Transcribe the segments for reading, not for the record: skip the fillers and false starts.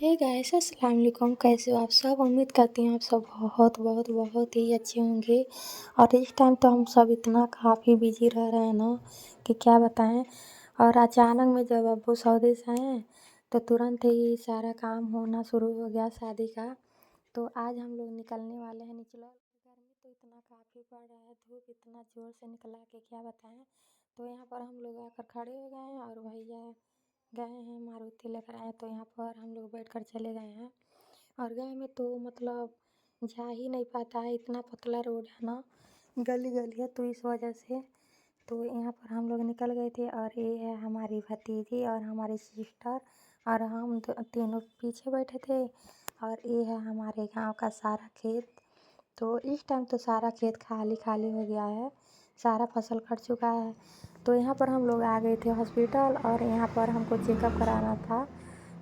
Hey guys अस्सलाम वालेकुम। कैसे हो आप सब? उम्मीद करती हूँ आप सब बहुत बहुत बहुत ही अच्छे होंगे। और इस टाइम तो हम सब इतना काफ़ी बिजी रह रहे हैं ना कि क्या बताएं। और अचानक में जब अब्बू सऊदी से आए हैं तो तुरंत ही सारा काम होना शुरू हो गया शादी का। तो आज हम लोग निकलने वाले हैं निचला। गर्मी तो इतना काफ़ी पड़ रहा है, धूप इतना ज़ोर से निकला कि क्या बताएं। तो यहाँ पर हम लोग आकर खड़े हो गए हैं और भैया गए हैं मारुति लेकर आए, तो यहाँ पर हम लोग बैठकर चले गए हैं। और गाँव में तो मतलब जा ही नहीं पाता है, इतना पतला रोड है ना, गली गली है, तो इस वजह से तो यहाँ पर हम लोग निकल गए थे। और ये है हमारी भतीजी और हमारी सिस्टर, और हम तीनों पीछे बैठे थे। और ये है हमारे गांव का सारा खेत। तो इस टाइम तो सारा खेत खाली खाली हो गया है, सारा फसल कट चुका है। तो यहाँ पर हम लोग आ गए थे हॉस्पिटल, और यहाँ पर हमको चेकअप कराना था।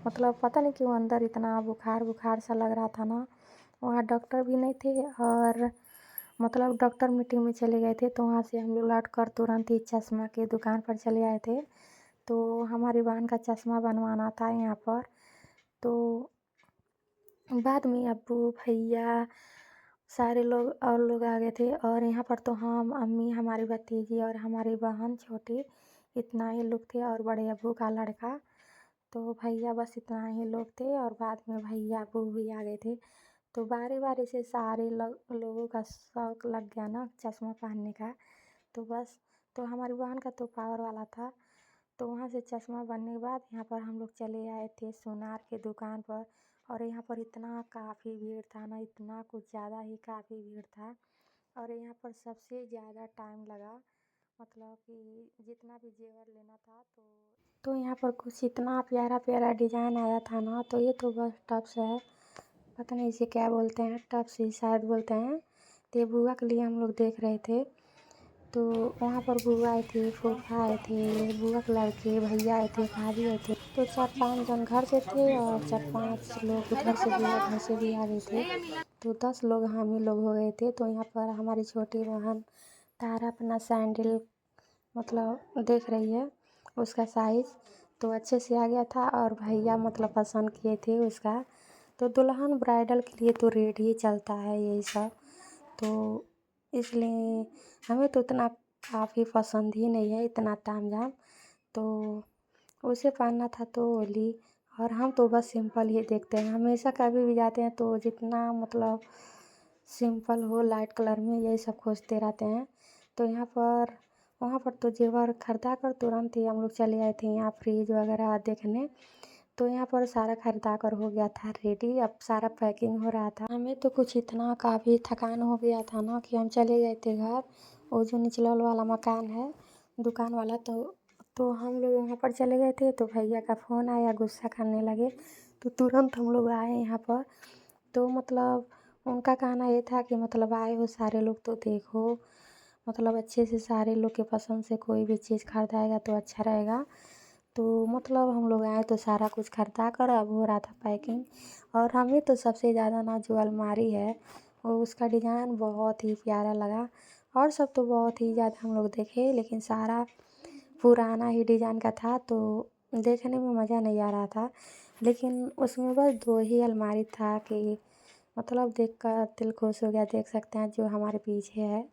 मतलब पता नहीं क्यों अंदर इतना बुखार बुखार सा लग रहा था ना। वहाँ डॉक्टर भी नहीं थे, और मतलब डॉक्टर मीटिंग में चले गए थे, तो वहाँ से हम लोग लौट कर तुरंत ही चश्मा की दुकान पर चले आए थे। तो हमारी बहन का चश्मा बनवाना था यहाँ पर। तो बाद में अब्बू भैया सारे लोग और लोग आ गए थे। और यहाँ पर तो हम अम्मी, हमारी भतीजी और हमारी बहन छोटी, इतना ही लोग थे, और बड़े अब्बू का लड़का। तो भैया बस इतना ही लोग थे, और बाद में भैया अब्बू भी आ गए थे। तो बारी बारी से सारे लोगों का शौक लग गया ना चश्मा पहनने का। तो बस, तो हमारी बहन का तो पावर वाला था। तो वहाँ से चश्मा बनने के बाद यहाँ पर हम लोग चले आए थे सोनार के दुकान पर। और यहाँ पर इतना काफ़ी भीड़ था ना, इतना कुछ ज़्यादा ही काफ़ी भीड़ था। और यहाँ पर सबसे ज़्यादा टाइम लगा, मतलब कि जितना भी जेवर लेना था। तो यहाँ पर कुछ इतना प्यारा प्यारा डिज़ाइन आया था ना। तो ये तो बस टप्स है, पता नहीं इसे क्या बोलते हैं, टप्स ही शायद बोलते हैं। तो ये बुआ के लिए हम लोग देख रहे थे। तो वहाँ पर बुआ आए थे, फूफा आए थे, बुआ के लड़के, भैया आए थे, भाभी आए थे। तो 4-5 जन घर से थे, और 4-5 लोग उधर से बुआ घर से भी आ गए थे। तो 10 लोग हम ही लोग हो गए थे। तो यहाँ पर हमारी छोटी बहन तारा अपना सैंडल मतलब देख रही है, उसका साइज़ तो अच्छे से आ गया था। और भैया मतलब पसंद किए थे उसका। तो दुल्हन ब्राइडल के लिए तो रेट ही चलता है यही सब। तो इसलिए हमें तो उतना काफ़ी पसंद ही नहीं है, इतना तामझाम। तो उसे पहनना था तो ली। और हम तो बस सिंपल ही देखते हैं, हमेशा कभी भी जाते हैं तो जितना मतलब सिंपल हो लाइट कलर में यही सब खोजते रहते हैं। तो यहाँ पर वहाँ पर तो जेवर खरीदा कर तुरंत ही हम लोग चले आए थे यहाँ फ्रिज वगैरह देखने। तो यहाँ पर सारा खरीदा कर हो गया था रेडी, अब सारा पैकिंग हो रहा था। हमें तो कुछ इतना काफ़ी थकान हो गया था ना कि हम चले गए थे घर। वो जो निचला वाला मकान है दुकान वाला, तो हम लोग वहाँ पर चले गए थे। तो भैया का फ़ोन आया, गुस्सा करने लगे। तो तुरंत हम लोग आए यहाँ पर। तो मतलब उनका कहना ये था कि मतलब आए हो सारे लोग तो देखो, मतलब अच्छे से सारे लोग के पसंद से कोई भी चीज़ खरीदाएगा तो अच्छा रहेगा। तो मतलब हम लोग आए तो सारा कुछ खरीदा कर अब हो रहा था पैकिंग। और हमें तो सबसे ज़्यादा ना जो अलमारी है वो उसका डिज़ाइन बहुत ही प्यारा लगा। और सब तो बहुत ही ज़्यादा हम लोग देखे, लेकिन सारा पुराना ही डिज़ाइन का था, तो देखने में मज़ा नहीं आ रहा था। लेकिन उसमें बस 2 ही अलमारी था कि मतलब देख कर दिल खुश हो गया। देख सकते हैं जो हमारे पीछे है,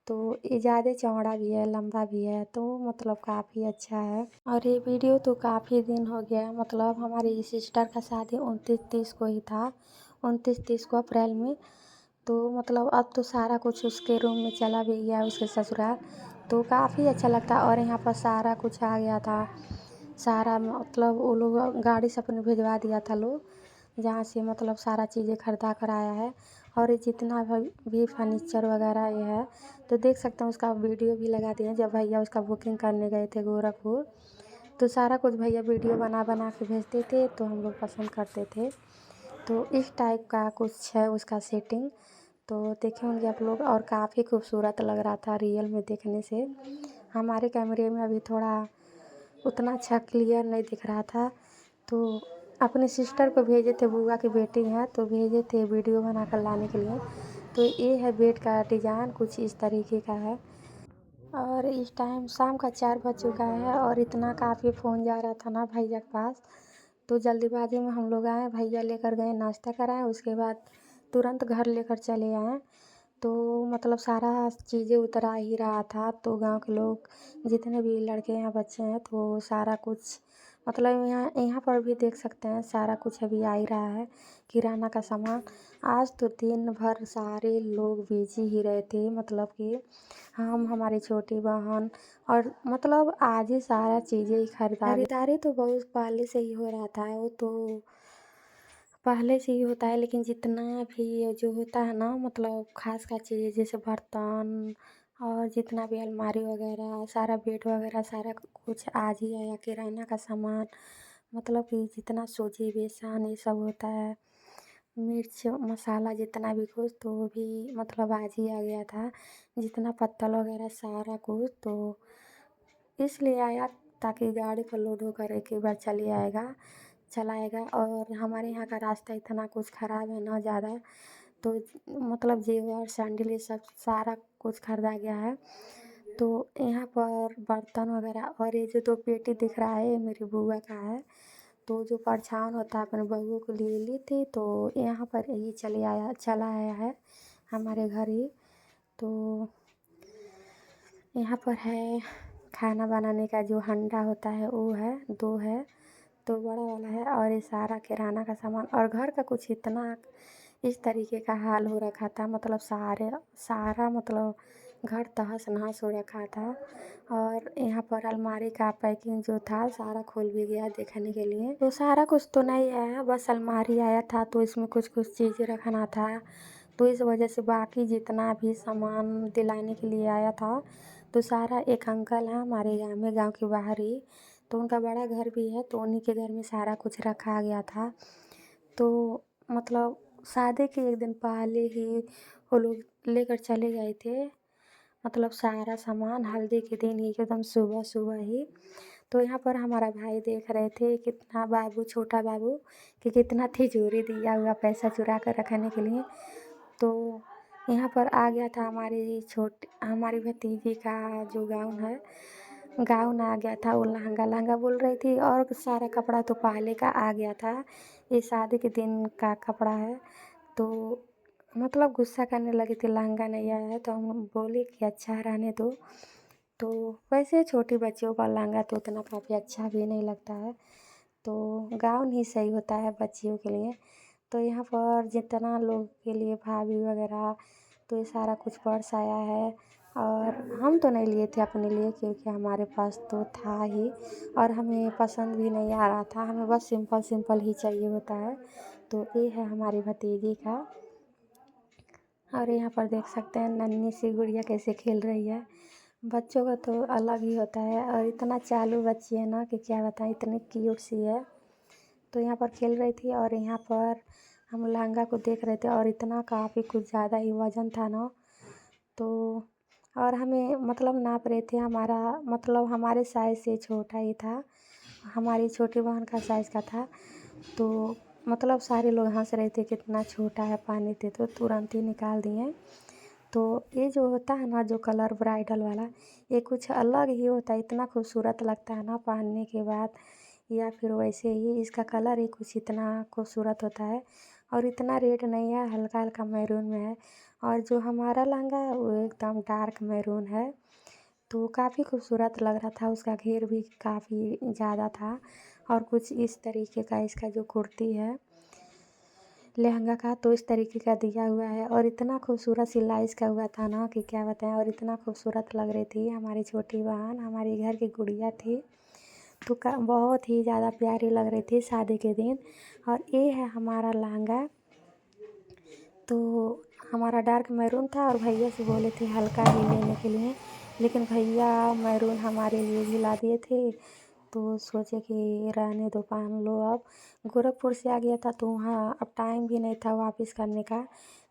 तो ये ज़्यादा चौड़ा भी है, लंबा भी है, तो मतलब काफ़ी अच्छा है। और ये वीडियो तो काफ़ी दिन हो गया, मतलब हमारी सिस्टर का शादी 29-30 को ही था, 29-30 को अप्रैल में। तो मतलब अब तो सारा कुछ उसके रूम में चला भी गया, उसके ससुराल। तो काफ़ी अच्छा लगता। और यहाँ पर सारा कुछ आ गया था, सारा मतलब वो लोग गाड़ी से अपने भिजवा दिया था लोग, जहाँ से मतलब सारा चीज़ें खरीदा कर आया है। और ये जितना भी फर्नीचर वगैरह ये है, तो देख सकते हैं उसका वीडियो भी लगा दिए जब भैया उसका बुकिंग करने गए थे गोरखपुर। तो सारा कुछ भैया वीडियो बना बना के भेजते थे, तो हम लोग पसंद करते थे। तो इस टाइप का कुछ है उसका सेटिंग, तो देखे होंगे आप लोग। और काफ़ी खूबसूरत लग रहा था रियल में देखने से। हमारे कैमरे में अभी थोड़ा उतना अच्छा क्लियर नहीं दिख रहा था। तो अपने सिस्टर को भेजे थे, बुआ की बेटी हैं, तो भेजे थे वीडियो बना कर लाने के लिए। तो ये है बेड का डिज़ाइन, कुछ इस तरीके का है। और इस टाइम शाम का 4 बज चुका है, और इतना काफ़ी फ़ोन जा रहा था ना भैया के पास। तो जल्दीबाजी में हम लोग आए, भैया लेकर गए, नाश्ता कराएं, उसके बाद तुरंत घर लेकर चले आए। तो मतलब सारा चीज़ें उतरा ही रहा था, तो गांव के लोग जितने भी लड़के हैं बच्चे हैं तो सारा कुछ मतलब यहाँ यहाँ पर भी देख सकते हैं, सारा कुछ अभी आ ही रहा है किराना का सामान। आज तो दिन भर सारे लोग बिजी ही रहे थे, मतलब कि हम, हमारी छोटी बहन, और मतलब आज ही सारा चीज़ें ही खरीदारी तो बहुत पहले से ही हो रहा था, वो तो पहले से ही होता है, लेकिन जितना भी जो होता है ना, मतलब खास खास चीज़ें जैसे बर्तन और जितना भी अलमारी वगैरह, सारा बेड वगैरह, सारा कुछ आज ही आया किराना का सामान। मतलब कि जितना सूजी बेसन ये सब होता है, मिर्च मसाला जितना भी कुछ, तो वो भी मतलब आज ही आ गया था। जितना पत्तल वगैरह सारा कुछ तो इसलिए आया ताकि गाड़ी पर लोड होकर एक ही बार चलाएगा। और हमारे यहाँ का रास्ता इतना कुछ ख़राब है ना ज़्यादा, तो मतलब जेवर सैंडल ये सब सारा कुछ खरीदा गया है। तो यहाँ पर बर्तन वगैरह, और ये जो दो पेटी दिख रहा है ये मेरी बुआ का है। तो जो परछावन होता है अपने बहू को लिए ली थी, तो यहाँ पर ये चला आया है हमारे घर ही। तो यहाँ पर है खाना बनाने का जो हंडा होता है वो है, दो है, तो बड़ा वाला है। और ये सारा किराना का सामान, और घर का कुछ इतना इस तरीके का हाल हो रखा था, मतलब सारा मतलब घर तहस नहस हो रखा था। और यहाँ पर अलमारी का पैकिंग जो था सारा खुल भी गया देखने के लिए। तो सारा कुछ तो नहीं आया, बस अलमारी आया था, तो इसमें कुछ कुछ चीज़ें रखना था, तो इस वजह से बाकी जितना भी सामान दिलाने के लिए आया था, तो सारा एक अंकल है हमारे गाँव में, गाँव के बाहर ही, तो उनका बड़ा घर भी है, तो उन्हीं के घर में सारा कुछ रखा गया था। तो मतलब शादी के एक दिन पहले ही वो लोग लेकर चले गए थे, मतलब सारा सामान हल्दी के दिन ही एकदम सुबह सुबह ही। तो यहाँ पर हमारा भाई देख रहे थे कितना बाबू, छोटा बाबू, कि कितना तिजोरी दिया हुआ पैसा चुरा कर रखने के लिए। तो यहाँ पर आ गया था हमारी भतीजी का जो गाउन आ गया था, वो लहंगा लहंगा बोल रही थी, और सारा कपड़ा तो पहले का आ गया था, ये शादी के दिन का कपड़ा है। तो मतलब गुस्सा करने लगी थी, लहंगा नहीं आया है, तो हम बोले कि अच्छा रहने दो। तो वैसे छोटी बच्चियों का लहंगा तो उतना काफ़ी अच्छा भी नहीं लगता है, तो गाउन ही सही होता है बच्चियों के लिए। तो यहाँ पर जितना लोग के लिए भाभी वगैरह, तो ये सारा कुछ पर्स आया है। और हम तो नहीं लिए थे अपने लिए, क्योंकि हमारे पास तो था ही, और हमें पसंद भी नहीं आ रहा था, हमें बस सिंपल सिंपल ही चाहिए होता है। तो ये है हमारी भतीजी का। और यहाँ पर देख सकते हैं नन्ही सी गुड़िया कैसे खेल रही है। बच्चों का तो अलग ही होता है, और इतना चालू बच्ची है ना कि क्या बताएं, इतनी क्यूट सी है। तो यहाँ पर खेल रही थी, और यहाँ पर हम लहंगा को देख रहे थे, और इतना काफ़ी कुछ ज़्यादा ही वज़न था ना, तो और हमें मतलब नाप रहे थे, हमारा मतलब हमारे साइज़ से छोटा ही था, हमारी छोटी बहन का साइज़ का था। तो मतलब सारे लोग हंस रहे थे कितना छोटा है, पानी थे तो तुरंत ही निकाल दिए। तो ये जो होता है ना, जो कलर ब्राइडल वाला, ये कुछ अलग ही होता है, इतना खूबसूरत लगता है ना पहनने के बाद, या फिर वैसे ही इसका कलर ही कुछ इतना खूबसूरत होता है। और इतना रेड नहीं है, हल्का हल्का मैरून में है। और जो हमारा लहंगा है वो एकदम डार्क मैरून है, तो काफ़ी खूबसूरत लग रहा था, उसका घेर भी काफ़ी ज़्यादा था। और कुछ इस तरीके का इसका जो कुर्ती है लहंगा का, तो इस तरीके का दिया हुआ है, और इतना खूबसूरत सिलाई इसका हुआ था ना कि क्या बताएं। और इतना खूबसूरत लग रही थी हमारी छोटी बहन, हमारी घर की गुड़िया थी, तो बहुत ही ज़्यादा प्यारी लग रही थी शादी के दिन। और ये है हमारा लहंगा, तो हमारा डार्क मैरून था, और भैया से बोले थे हल्का ही लेने के लिए, लेकिन भैया मैरून हमारे लिए भी ला दिए थे। तो सोचे कि रहने दो, पहन लो। अब गोरखपुर से आ गया था, तो वहाँ अब टाइम भी नहीं था वापस करने का,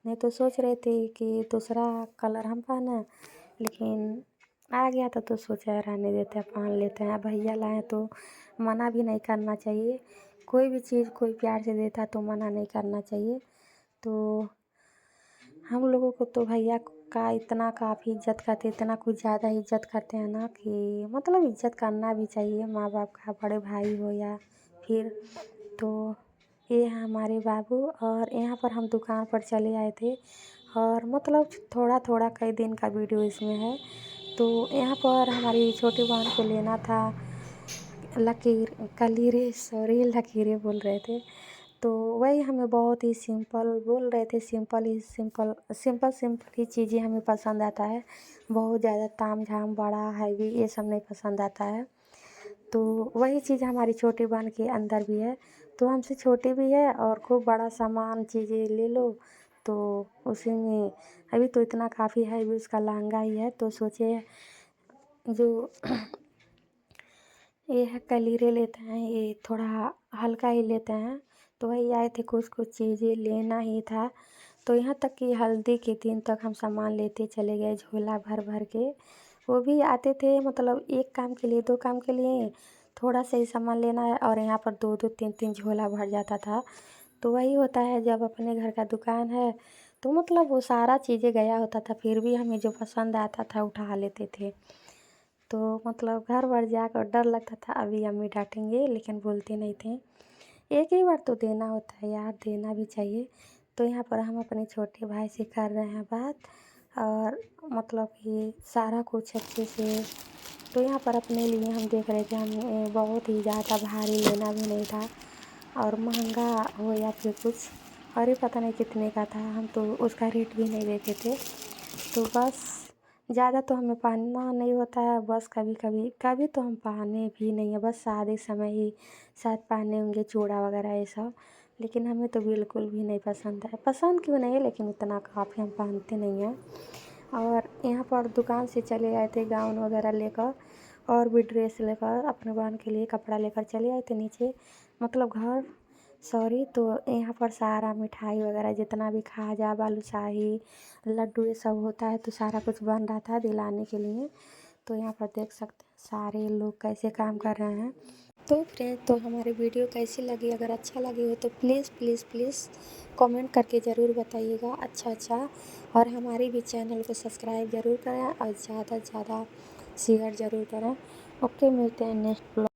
नहीं तो सोच रहे थे कि दूसरा कलर हम पहने, लेकिन आ गया था तो सोचा रहने देते हैं, पहन लेते हैं। भैया लाए तो मना भी नहीं करना चाहिए, कोई भी चीज़ कोई प्यार से देता तो मना नहीं करना चाहिए। तो हम लोगों को तो भैया का इतना काफ़ी इज्जत करते, इतना कुछ ज़्यादा इज्जत करते हैं ना कि मतलब इज्जत करना भी चाहिए, माँ बाप का, बड़े भाई हो या फिर। तो ये है हमारे बाबू और यहाँ पर हम दुकान पर चले आए थे और मतलब थोड़ा थोड़ा कई दिन का वीडियो इसमें है। तो यहाँ पर हमारी छोटी बहन को लेना था लकीरें बोल रहे थे। तो वही हमें बहुत ही सिंपल बोल रहे थे, सिंपल ही चीज़ें हमें पसंद आता है। बहुत ज़्यादा ताम झाम बड़ा हैवी ये सब नहीं पसंद आता है। तो वही चीज़ हमारी छोटी बहन के अंदर भी है। तो हमसे छोटी भी है और खूब बड़ा सामान चीज़ें ले लो तो उसी में अभी तो इतना काफ़ी है भी उसका लहंगा ही है। तो सोचे जो ये है कलीरे लेते हैं, ये थोड़ा हल्का ही लेते हैं। तो वही आए थे, कुछ कुछ चीज़ें लेना ही था। तो यहाँ तक कि हल्दी के दिन तक हम सामान लेते चले गए झोला भर भर के। वो भी आते थे मतलब एक काम के लिए, दो काम के लिए थोड़ा सा ही सामान लेना है और यहाँ पर दो दो तीन तीन झोला भर जाता था। तो वही होता है जब अपने घर का दुकान है तो मतलब वो सारा चीज़ें गया होता था, फिर भी हमें जो पसंद आता था उठा लेते थे। तो मतलब घर बार जाकर डर लगता था, अभी अम्मी डांटेंगे लेकिन बोलते नहीं थे। एक ही बार तो देना होता है यार, देना भी चाहिए। तो यहाँ पर हम अपने छोटे भाई से कर रहे हैं बात और मतलब कि सारा कुछ अच्छे से। तो यहाँ पर अपने लिए हम देख रहे थे, हमें बहुत ही ज़्यादा भारी लेना भी नहीं था और महंगा हो या फिर कुछ और ये पता नहीं कितने का था, हम तो उसका रेट भी नहीं देखे थे। तो बस ज़्यादा तो हमें पहनना नहीं होता है, बस कभी कभी कभी तो हम पहने भी नहीं है, बस शादी समय ही शायद पहने होंगे चूड़ा वगैरह ये सब। लेकिन हमें तो बिल्कुल भी नहीं पसंद है, पसंद क्यों नहीं है लेकिन उतना काफ़ी हम पहनते नहीं हैं। और यहाँ पर दुकान से चले आए थे गाउन वगैरह लेकर और भी ड्रेस लेकर अपने बहन के लिए कपड़ा लेकर चले आए थे नीचे मतलब घर सॉरी। तो यहाँ पर सारा मिठाई वगैरह जितना भी खाजा बालूशाही लड्डू ये सब होता है तो सारा कुछ बन रहा था दिलाने के लिए। तो यहाँ पर देख सकते हैं सारे लोग कैसे काम कर रहे हैं। तो फ्रेंड्स, तो हमारी वीडियो कैसी लगी, अगर अच्छा लगी हो तो प्लीज़ प्लीज़ प्लीज़ कमेंट करके ज़रूर बताइएगा अच्छा। और हमारी भी चैनल को सब्सक्राइब ज़रूर करें और ज़्यादा से ज़्यादा शेयर ज़रूर करें। ओके, मिलते हैं नेक्स्ट ब्लॉग।